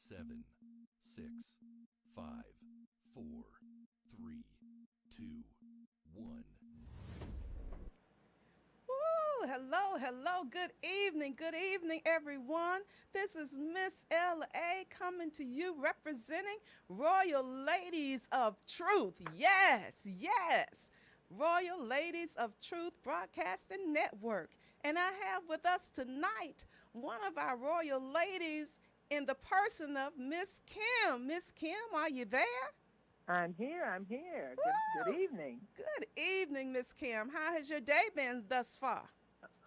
7, 6, 5, 4, 3, 2, 1. Woo! Hello, hello. Good evening, everyone. This is Miss LA coming to you representing Royal Ladies of Truth. Yes, yes. Royal Ladies of Truth Broadcasting Network. And I have with us tonight one of our Royal Ladies in the person of Miss Kim. Miss Kim, are you there? I'm here. I'm here. Good Woo! evening. Good evening, Miss Kim. How has your day been thus far?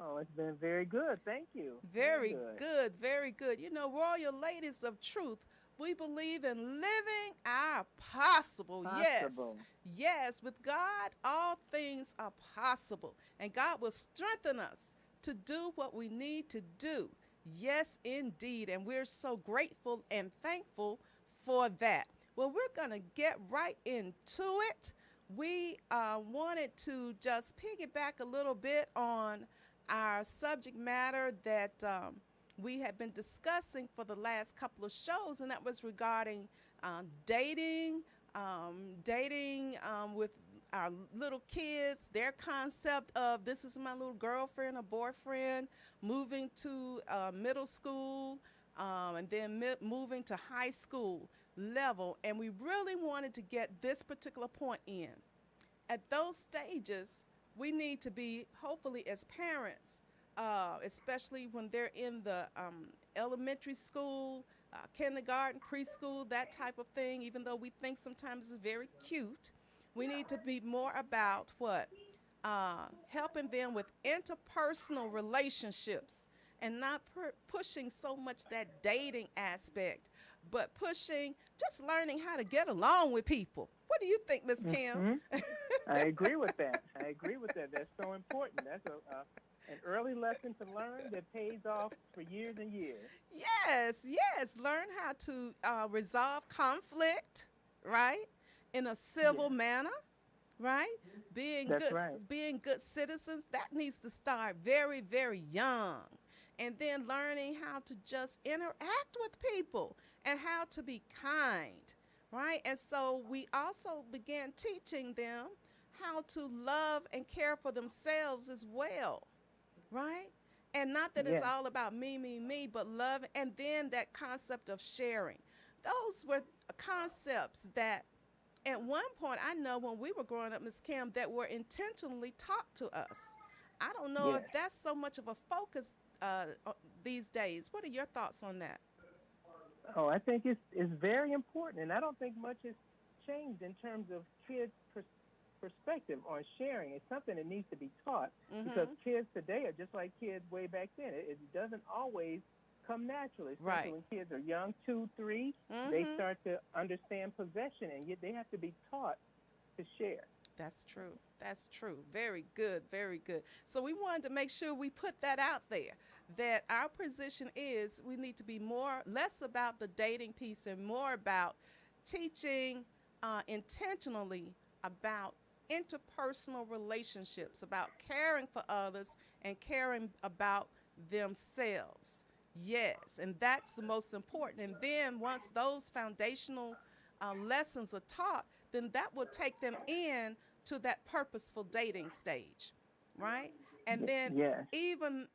Oh, it's been very good. Thank you. Very Very good. good, very good. You know, Royal Ladies of Truth, we believe in living our possible. Yes, Possible. yes. With God, all things are possible. And God will strengthen us to do what we need to do. Yes, indeed. And we're so grateful and thankful for that. Well, we're going to get right into it. We wanted to just piggyback a little bit on our subject matter that we have been discussing for the last couple of shows, and that was regarding dating with our little kids, their concept of this is my little girlfriend or boyfriend, moving to middle school, and then moving to high school level. And we really wanted to get this particular point in. At those stages, we need to be, hopefully, as parents, especially when they're in the elementary school, kindergarten, preschool, that type of thing, even though we think sometimes it's very cute, we need to be more about what? Helping them with interpersonal relationships and not pushing so much that dating aspect, but pushing just learning how to get along with people. What do you think, Miss Kim? Hmm. I agree with that. I agree with that. That's so important. That's an early lesson to learn that pays off for years and years. Yes, yes. Learn how to resolve conflict, right? In a civil Yes, manner, right? that's right. Being good citizens, that needs to start very, very young. And then learning how to just interact with people and how to be kind, right? And so we also began teaching them how to love and care for themselves as well, right? And not that it's Yes. all about me, but love, and then that concept of sharing. Those were concepts that at one point I know when we were growing up, Miss Kim, that were intentionally taught to us. I don't know if Yes. that's so much of a focus these days. What are your thoughts on that? Oh, I think it's very important, and I don't think much has changed in terms of kids' perspective on sharing. It's something that needs to be taught because Mm-hmm. kids today are just like kids way back then. It doesn't always come naturally, especially Right. when kids are young, 2, 3. They Mm-hmm. start to understand possession, and yet they have to be taught to share. That's true. That's true. Very good. Very good. So we wanted to make sure we put that out there that our position is we need to be less about the dating piece and more about teaching intentionally about interpersonal relationships, about caring for others and caring about themselves. Yes, and that's the most important. And then once those foundational lessons are taught, then that will take them in to that purposeful dating stage, right? And then Yes. even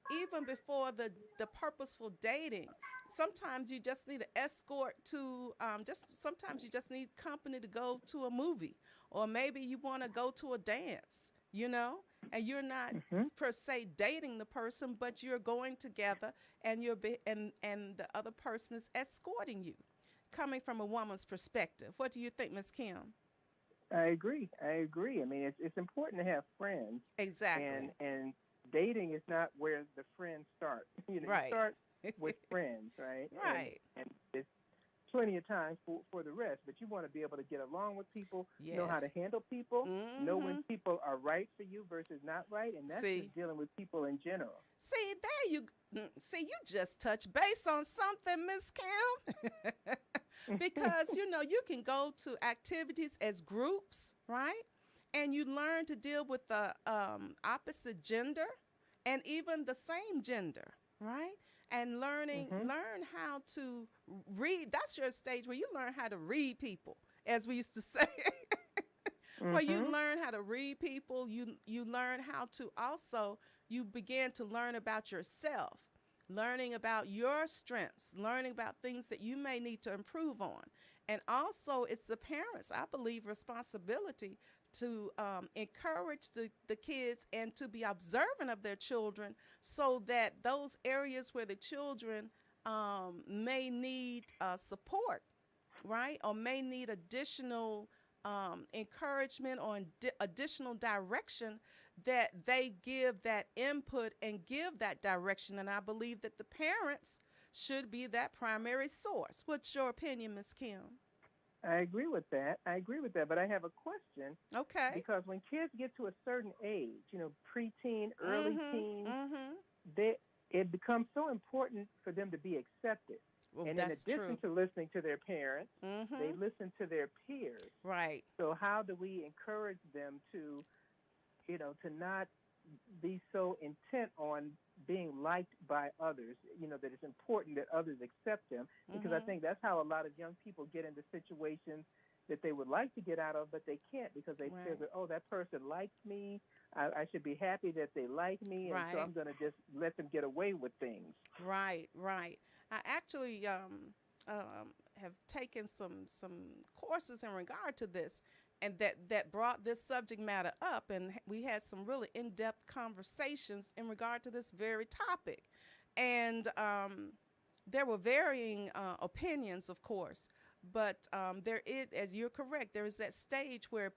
before the purposeful dating, sometimes you just need an escort to just sometimes you just need company to go to a movie, or maybe you want to go to a dance, and you're not Hmm. per se dating the person, but you're going together, and and the other person is escorting you, coming from a woman's perspective. What do you think, Miss Kim? I agree. I agree. I mean, it's important to have friends, Exactly. and dating is not where the friends start. You Right. start with friends, right? Right. And it's plenty of time for the rest. But you want to be able to get along with people, know how to Yes. handle people, know when Mm-hmm. people are right for you versus not right, and that's See, just dealing with people in general. see, there you see, you just touch base on something, Miss Kim. Because you can go to activities as groups, right? And you learn to deal with the opposite gender and even the same gender, right? and Mhm. learn how to read. That's your stage where you learn how to read people, as we used to say. Where you Mhm. learn how to read people, you learn how to also, you begin to learn about yourself, learning about your strengths, learning about things that you may need to improve on. And also, it's the parents, I believe, responsibility to encourage the kids and to be observant of their children, so that those areas where the children may need support, right? Or may need additional encouragement or additional direction, that they give that input and give that direction. And I believe that the parents should be that primary source. What's your opinion, Miss Kim? I agree with that. I agree with that. But I have a question Okay. because when kids get to a certain age, preteen, early Mm-hmm. teens, Mm-hmm. they it becomes so important for them to be accepted. Well, And in that's addition true. to listening to their parents, they Mm-hmm. listen to their peers. Right. So how do we encourage them to not be so intent on being liked by others, that it's important that others accept them, because I Mm-hmm. think that's how a lot of young people get into situations that they would like to get out of, but they can't because they Right. figure, oh, that person likes me. I should be happy that they like me, and so Right. I'm going to just let them get away with things. Right. Right. I actually have taken some courses in regard to this, and that brought this subject matter up, and we had some really in-depth conversations in regard to this very topic, and there were varying opinions, of course. But there is, as you're correct, there is that stage where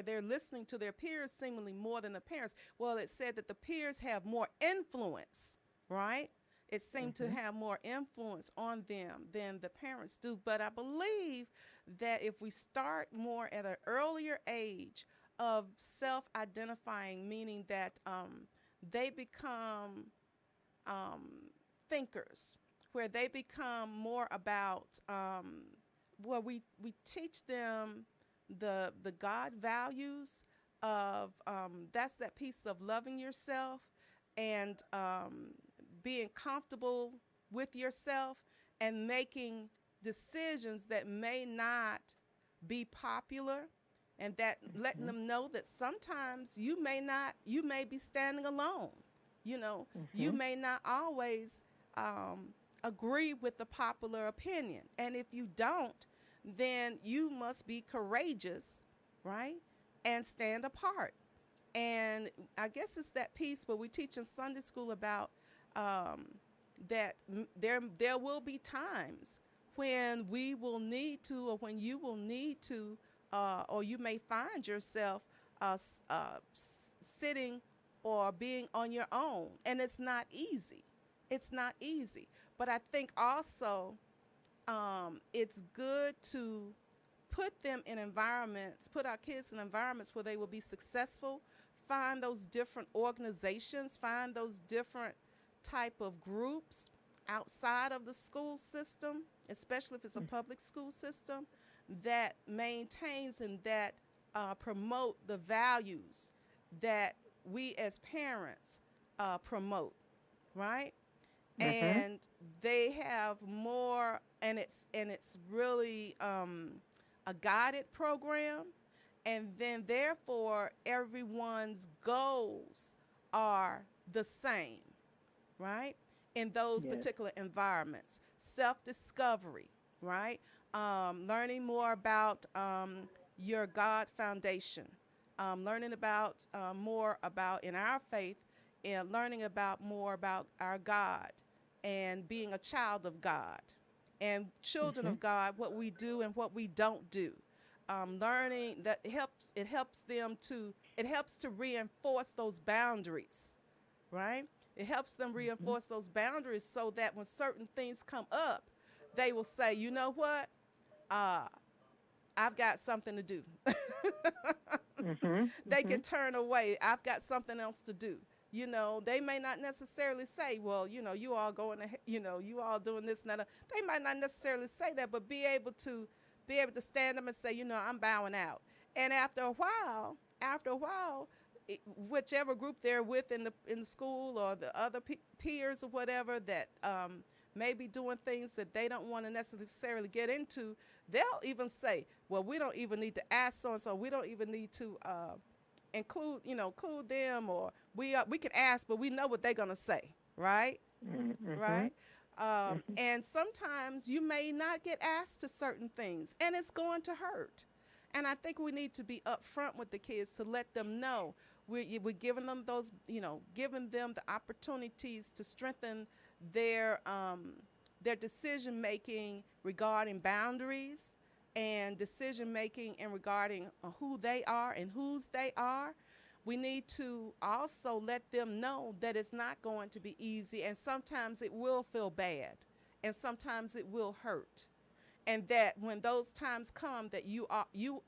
they're listening to their peers seemingly more than the parents. Well, it said that the peers have more influence, right? It seemed to Mhm. have more influence on them than the parents do. But I believe that if we start more at an earlier age of self-identifying, meaning that they become um, thinkers, where they become more about, where we teach them the God values of, that's that piece of loving yourself and being comfortable with yourself and making decisions that may not be popular, and that letting Mhm. them know that sometimes you may be standing alone. You Mhm. may not always um, agree with the popular opinion. And if you don't, then you must be courageous, right? And stand apart. And I guess it's that piece where we teach in Sunday school about um, that there will be times when we will need to, or when you will need to, or you may find yourself sitting or being on your own, and it's not easy. It's not easy. But I think also it's good to put our kids in environments where they will be successful, find those different organizations, find those different type of groups outside of the school system, especially if it's a public school system, that maintains and that promote the values that we as parents promote, right? Mhm. And they have more, and it's really a guided program, and then therefore everyone's goals are the same, right? In those Yes. particular environments, self-discovery, right? Learning more about your God foundation, learning about more about in our faith, and learning about more about our God, and being a child of God, and children Mhm. of God, what we do and what we don't do. Learning that it helps to reinforce those boundaries, right? It helps them Mhm. reinforce those boundaries so that when certain things come up, they will say, you know what? Uh, I've got something to do. Mhm. They can Mhm. turn away. I've got something else to do. They may not necessarily say, well, you all going to, you all doing this and that. They might not necessarily say that, but be able to stand up and say, I'm bowing out. And after a while, whichever group they're with in the school, or the other peers or whatever that may be doing things that they don't want to necessarily get into, they'll even say, well, we don't even need to ask so and so. We don't even need to include them, or we can ask, but we know what they're gonna say, right? Mm-hmm. Right. And sometimes you may not get asked to certain things, and it's going to hurt. And I think we need to be upfront with the kids to let them know we're giving them those, giving them the opportunities to strengthen their decision making regarding boundaries, and decision making and regarding who they are and whose they are. We need to also let them know that it's not going to be easy, and sometimes it will feel bad, and sometimes it will hurt. And that when those times come, that you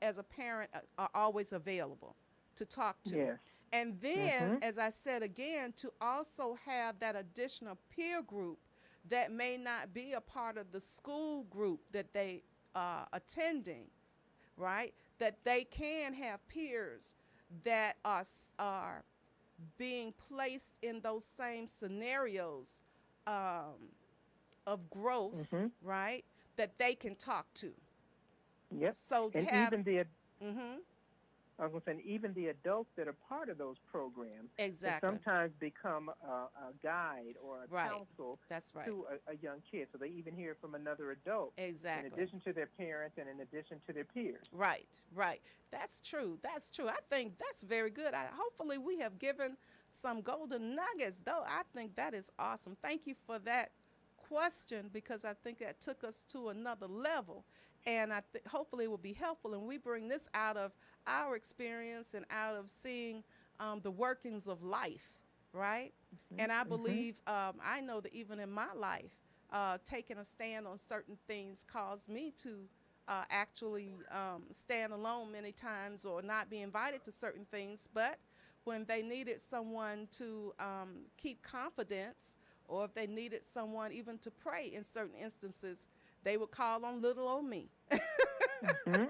as a parent are always available to talk to. Yes. And then, Mm-hmm. as I said again, to also have that additional peer group that may not be a part of the school group that they are attending, right? That they can have peers that are being placed in those same scenarios of growth, Mm-hmm. right? That they can talk to. Yep. So And have, even the mm-hmm, I was going to say, even the adults that are part of those programs can exactly, sometimes become a guide or a right. counsel That's right. to a young kid. So they even hear from another adult Exactly. in addition to their parents and in addition to their peers. Right, right. That's true. That's true. I think that's very good. Hopefully, we have given some golden nuggets, though. I think that is awesome. Thank you for that question, because I think that took us to another level. And hopefully it will be helpful. And we bring this out of our experience and out of seeing the workings of life, right? And I believe, I know that even in my life, taking a stand on certain things caused me to actually stand alone many times, or not be invited to certain things. But when they needed someone to keep confidence, or if they needed someone even to pray in certain instances, they would call on little old me. Mm-hmm.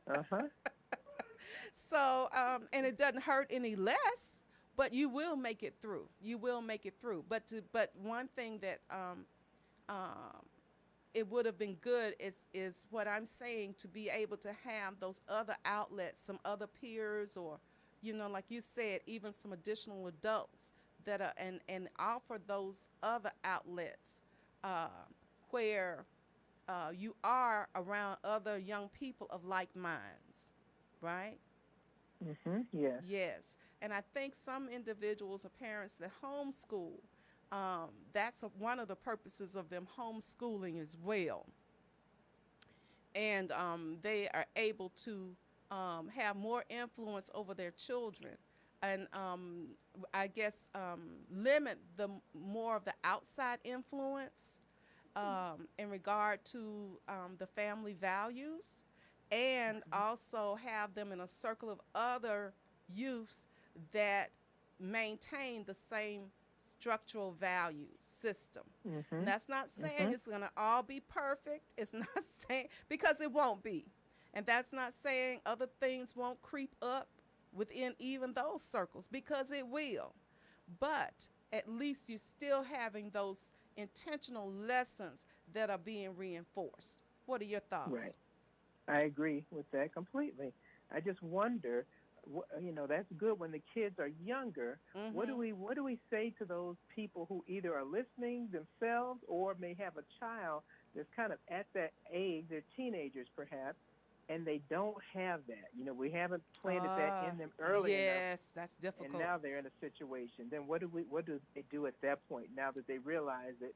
Uh-huh. So, and it doesn't hurt any less, but you will make it through. You will make it through. But one thing that it would have been good is what I'm saying, to be able to have those other outlets, some other peers, or, like you said, even some additional adults that are, and offer those other outlets where you are around other young people of like minds, right? Mm-hmm. Yes. Yes. And I think some individuals or parents that homeschool, that's one of the purposes of them homeschooling as well. And they are able to have more influence over their children, and I guess limit the more of the outside influence in regard to the family values, and also have them in a circle of other youths that maintain the same structural value system. Mm-hmm. And that's not saying Mm-hmm. it's going to all be perfect. It's not saying, because it won't be. And that's not saying other things won't creep up within even those circles, because it will. But at least you're still having those intentional lessons that are being reinforced. What are your thoughts? Right. I agree with that completely. I just wonder, that's good when the kids are younger. Mm-hmm. What do we say to those people who either are listening themselves or may have a child that's kind of at that age, they're teenagers perhaps, and they don't have that? We haven't planted that in them early enough. Yes, that's difficult. And now they're in a situation. Then what do they do at that point, now that they realize that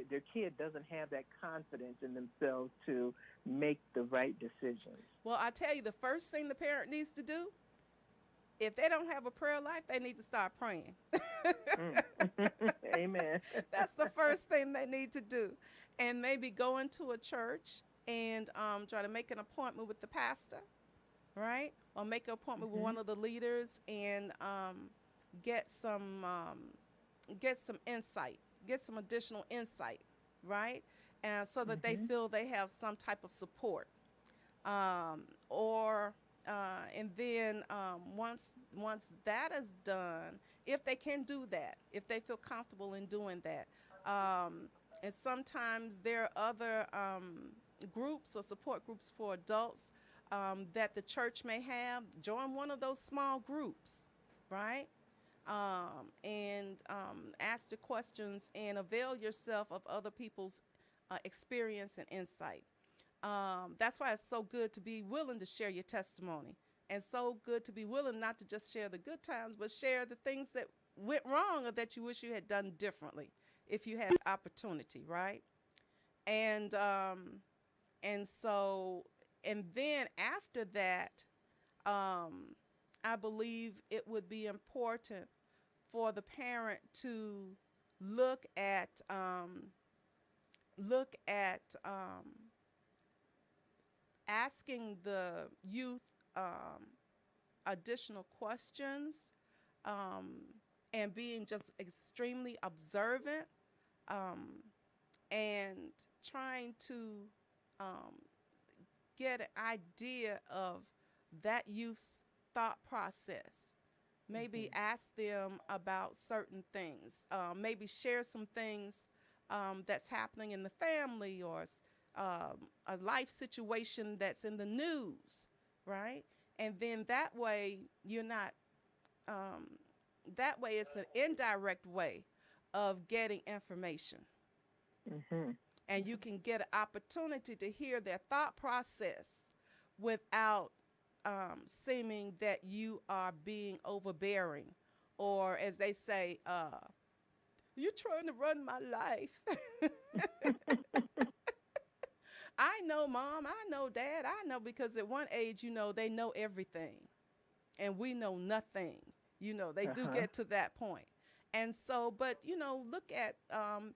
their kid doesn't have that confidence in themselves to make the right decisions? Well, I tell you, the first thing the parent needs to do, if they don't have a prayer life, they need to start praying. Amen. That's the first thing they need to do. And maybe go into a church and try to make an appointment with the pastor, right? Or make an appointment with one of the leaders, and get some insight, get some additional insight, right? And so that they feel they have some type of support. Or And then once that is done, if they can do that, if they feel comfortable in doing that, and sometimes there are other groups or support groups for adults that the church may have. Join one of those small groups, right? And ask the questions and avail yourself of other people's experience and insight. That's why it's so good to be willing to share your testimony, and so good to be willing not to just share the good times, but share the things that went wrong or that you wish you had done differently if you had the opportunity, right? And and so and then after that, um, I believe it would be important for the parent to look at look at asking the youth additional questions, um, and being just extremely observant, um, and trying to um, get an idea of that youth's thought process. Maybe Mhm. ask them about certain things. Maybe share some things that's happening in the family, or a life situation that's in the news, right? And then that way you're not. Um, that way it's an indirect way of getting information, Mhm. and you can get an opportunity to hear their thought process without seeming that you are being overbearing, or as they say, you're trying to run my life. I know, mom, I know, dad, I know, because at one age, they know everything and we know nothing. They do Uh-huh. get to that point. And so, but, look at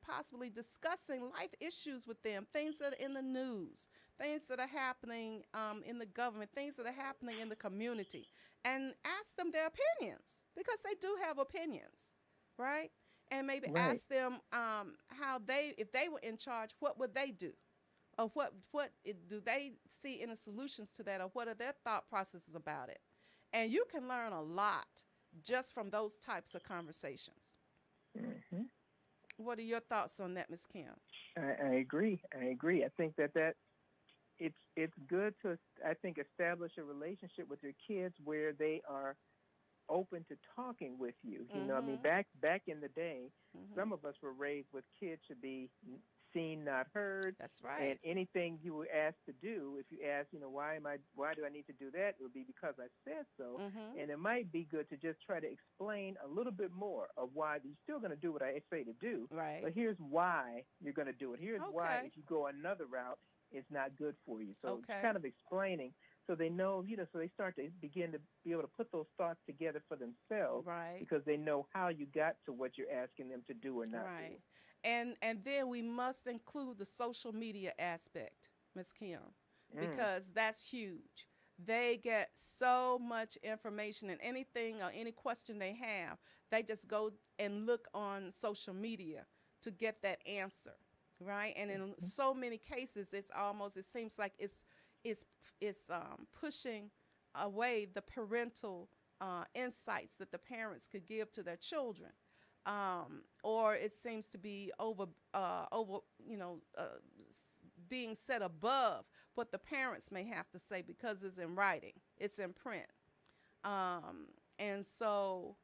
possibly discussing life issues with them, things that are in the news, things that are happening in the government, things that are happening in the community, and ask them their opinions, because they do have opinions, right? And maybe Right. ask them how if they were in charge, what would they do? Or do they see any solutions to that, or what are their thought processes about it? And you can learn a lot just from those types of conversations. Mhm. What are your thoughts on that, Miss Kim? I agree. I agree. I think that it's good to, I think, establish a relationship with your kids where they are open to talking with you. I mean, Mm-hmm. back in the day, Mm-hmm. some of us were raised with kids should be seen, not heard, That's and right. anything you were asked to do, if you ask, why do I need to do that? It would be because I said so, Mm-hmm. and it might be good to just try to explain a little bit more of why you're still going to do what I say to do, Right. but here's why you're going to do it. Here's why Okay. if you go another route, it's not good for you. So just Okay. kind of explaining so they know, so they start to begin to be able to put those thoughts together for themselves Right. because they know how you got to what you're asking them to do or not do. Right. And then we must include the social media aspect, Miss Kim, Mm. because that's huge. They get so much information, and anything or any question they have, they just go and look on social media to get that answer, right? And in Mhm. so many cases, it seems like it's pushing away the parental insights that the parents could give to their children, or it seems to be over being set above what the parents may have to say, because it's in writing, it's in print, and so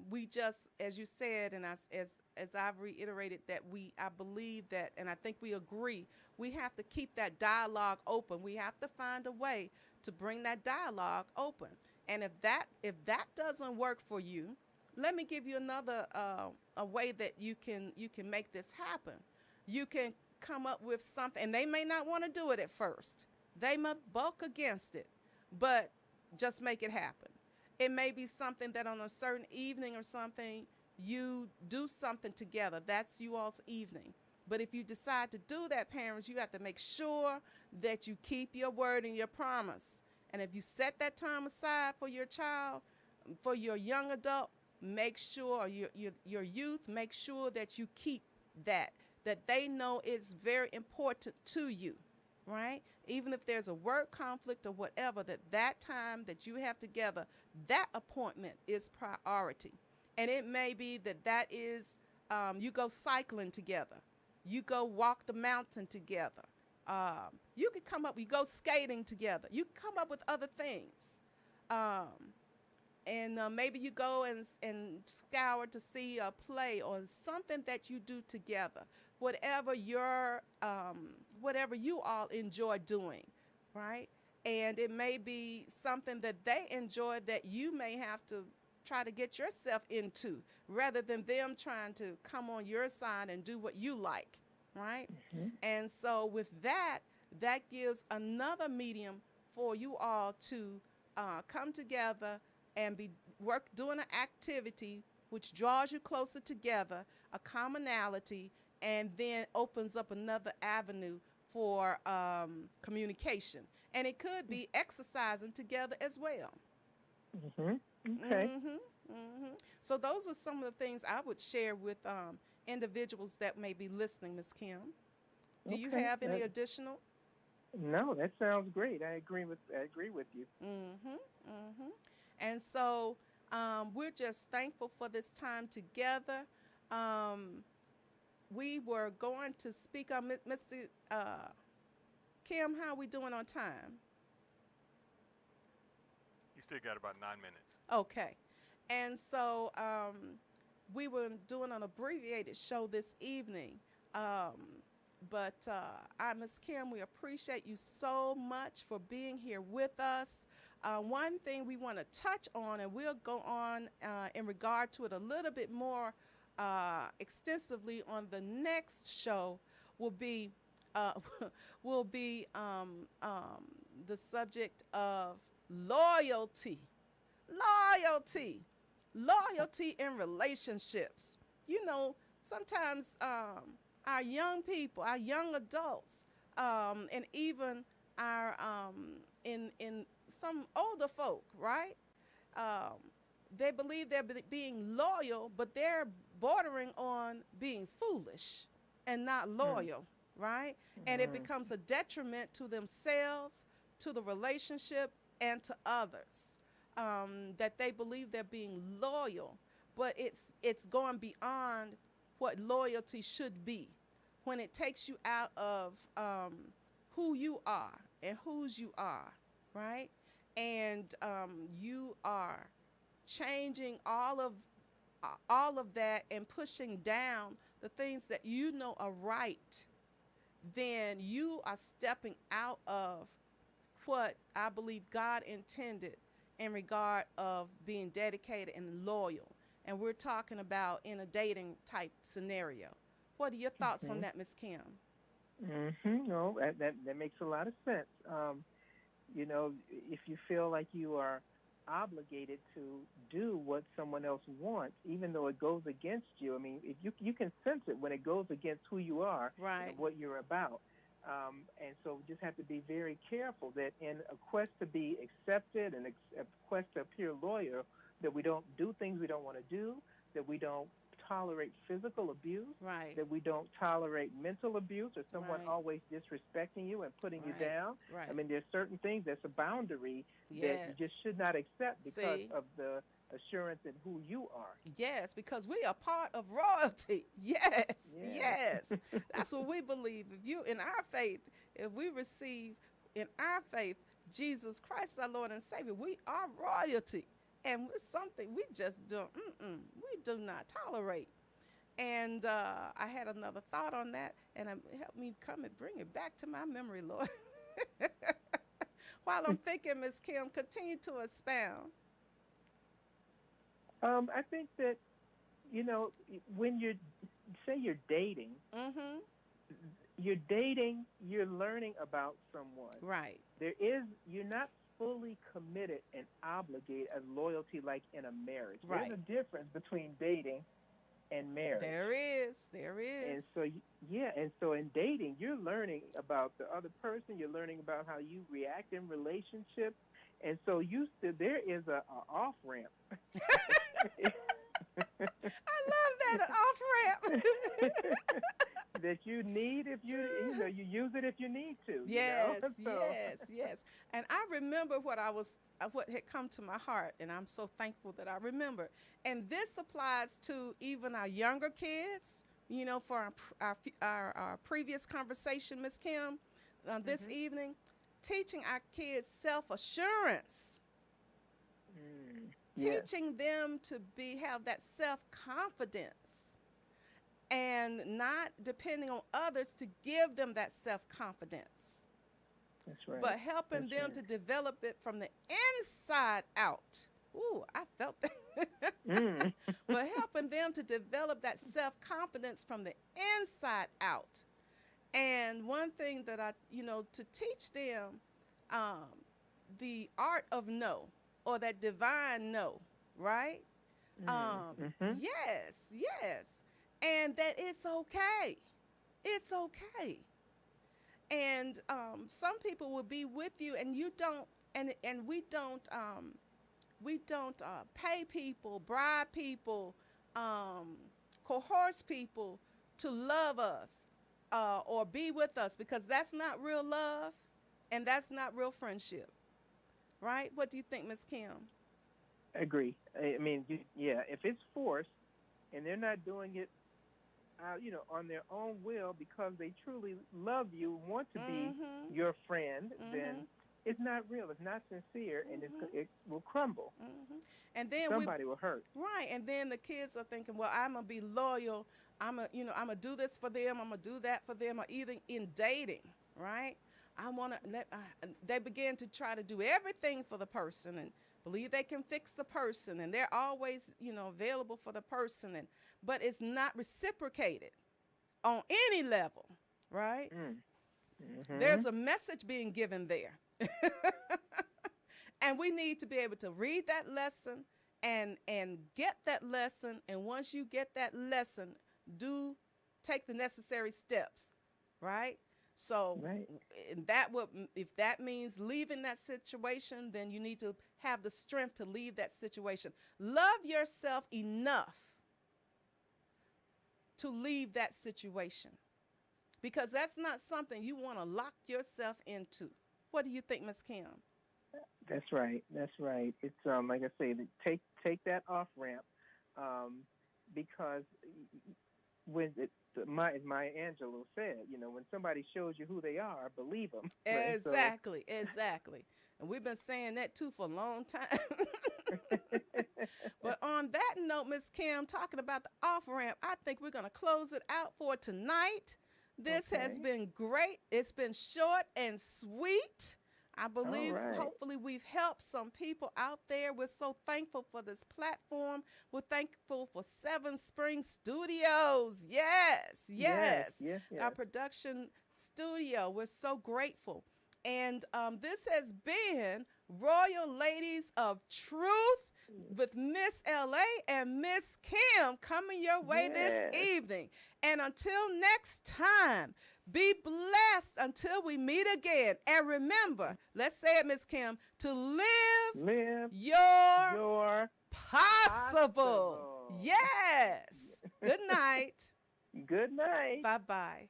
we just, as you said, and as I've reiterated, that I believe that, and I think we agree, we have to keep that dialogue open. We have to find a way to bring that dialogue open. And if that doesn't work for you, let me give you another a way that you can make this happen. You can come up with something, and they may not want to do it at first. They might bulk against it, but just make it happen. It may be something that on a certain evening or something, you do something together. That's you all's evening. But if you decide to do that, parents, you have to make sure that you keep your word and your promise. And if you set that time aside for your child, for your young adult, make sure your youth, make sure that you keep that, that they know it's very important to you, right? even if there's a work conflict or whatever, that time that you have together, that appointment is priority. And it may be that is, you go cycling together, you go walk the mountain together, you could come up, you go skating together, you come up with other things. Um, and maybe you go and scour to see a play or something that you do together, whatever whatever you all enjoy doing, right? And it may be something that they enjoy that you may have to try to get yourself into, rather than them trying to come on your side and do what you like, right? Hmm. And so with that, that gives another medium for you all to come together and be doing an activity which draws you closer together, a commonality, and then opens up another avenue for communication. And it could be exercising together as well. Hmm. Okay. So those are some of the things I would share with individuals that may be listening, Ms. Kim. Do you Okay. have any additional? No, that sounds great. I agree with you. And so we're just thankful for this time together. Um, we were going to speak on Mr. Kim. How are we doing on time? You still got about 9 minutes. Okay. And so we were doing an abbreviated show this evening. But Ms. Kim, we appreciate you so much for being here with us. One thing we want to touch on, and we'll go on in regard to it a little bit more extensively on the next show, will be will be the subject of loyalty. Loyalty in relationships. You know, sometimes our young people, our young adults, and even our in some older folk, right? They believe they're being loyal, but they're bordering on being foolish and not loyal, right? And it becomes a detriment to themselves, to the relationship, and to others. That they believe they're being loyal, but it's going beyond what loyalty should be, when it takes you out of who you are and whose you are, right? And you are changing all of that and pushing down the things that you know are right, then you are stepping out of what I believe God intended in regard of being dedicated and loyal. And we're talking about in a dating type scenario. What are your thoughts on that, Ms. Kim? No, that makes a lot of sense. You know, if you feel like you are obligated to do what someone else wants, even though it goes against you. I mean, if you can sense it when it goes against who you are, right, and what you're about. And so we just have to be very careful that in a quest to be accepted and a quest to appear loyal, that we don't do things we don't want to do, that we don't tolerate physical abuse, right, that we don't tolerate mental abuse or someone right, always disrespecting you and putting right, you down. Right. I mean, there's certain things that's a boundary Yes. that you just should not accept because See? of the assurance in who you are. Yes, because we are part of royalty. Yes, Yes. yes. That's what we believe. If you, in our faith, if we receive in our faith Jesus Christ, our Lord and Savior, we are royalty. And it's something we just don't, we do not tolerate. And I had another thought on that, and it helped me come and bring it back to my memory, Lord. While I'm thinking, Ms. Kim, continue to expound. I think that, you know, when you're dating, you're learning about someone. Right. You're not fully committed and obligated as loyalty like in a marriage. Right. There's a difference between dating and marriage. There is. And so, and so in dating, you're learning about the other person. You're learning about how you react in relationships. And so there is a off ramp. I love that, an off ramp. that you need if you use it if you need to. Yes, So, yes. And I remember what had come to my heart, and I'm so thankful that I remember. And this applies to even our younger kids. For our previous conversation, Miss Kim, this evening, teaching our kids self-assurance, yes. teaching them to have that self-confidence, and not depending on others to give them that self-confidence. That's right. But helping That's them right. to develop it from the inside out. Ooh, I felt that. But helping them to develop that self-confidence from the inside out. And one thing that to teach them the art of no, or that divine no, right? Yes. And that it's okay. It's okay. And some people will be with you, and you don't, and we don't pay people, bribe people, coerce people to love us or be with us, because that's not real love, and that's not real friendship, right? What do you think, Miss Kim? Agree. I mean, if it's forced and they're not doing it, on their own will because they truly love you, want to be your friend, then it's not real. It's not sincere, and it will crumble. And then somebody will hurt. Right. And then the kids are thinking, well, I'm gonna be loyal. I'm gonna do this for them. I'm gonna do that for them. Or either in dating, right? They begin to try to do everything for the person and believe they can fix the person, and they're always, available for the person, but it's not reciprocated on any level, right? There's a message being given there. And we need to be able to read that lesson and get that lesson. And once you get that lesson, take the necessary steps, right? So if that means leaving that situation, then you need to have the strength to leave that situation. Love yourself enough to leave that situation, because that's not something you want to lock yourself into. What do you think, Ms. Kim? That's right. It's like I say, take that off ramp, because as Maya Angelou said, when somebody shows you who they are, believe them. Exactly. And we've been saying that too for a long time. But on that note, Ms. Kim, talking about the off ramp, I think we're going to close it out for tonight. This has been great. It's been short and sweet. I believe, hopefully, we've helped some people out there. We're so thankful for this platform. We're thankful for Seven Springs Studios. Yes. Our production studio. We're so grateful. And this has been Royal Ladies of Truth with Miss LA and Miss Kim coming your way this evening. And until next time, be blessed until we meet again. And remember, let's say it, Miss Kim, to live your possible. Yes. Good night. Good night. Bye-bye.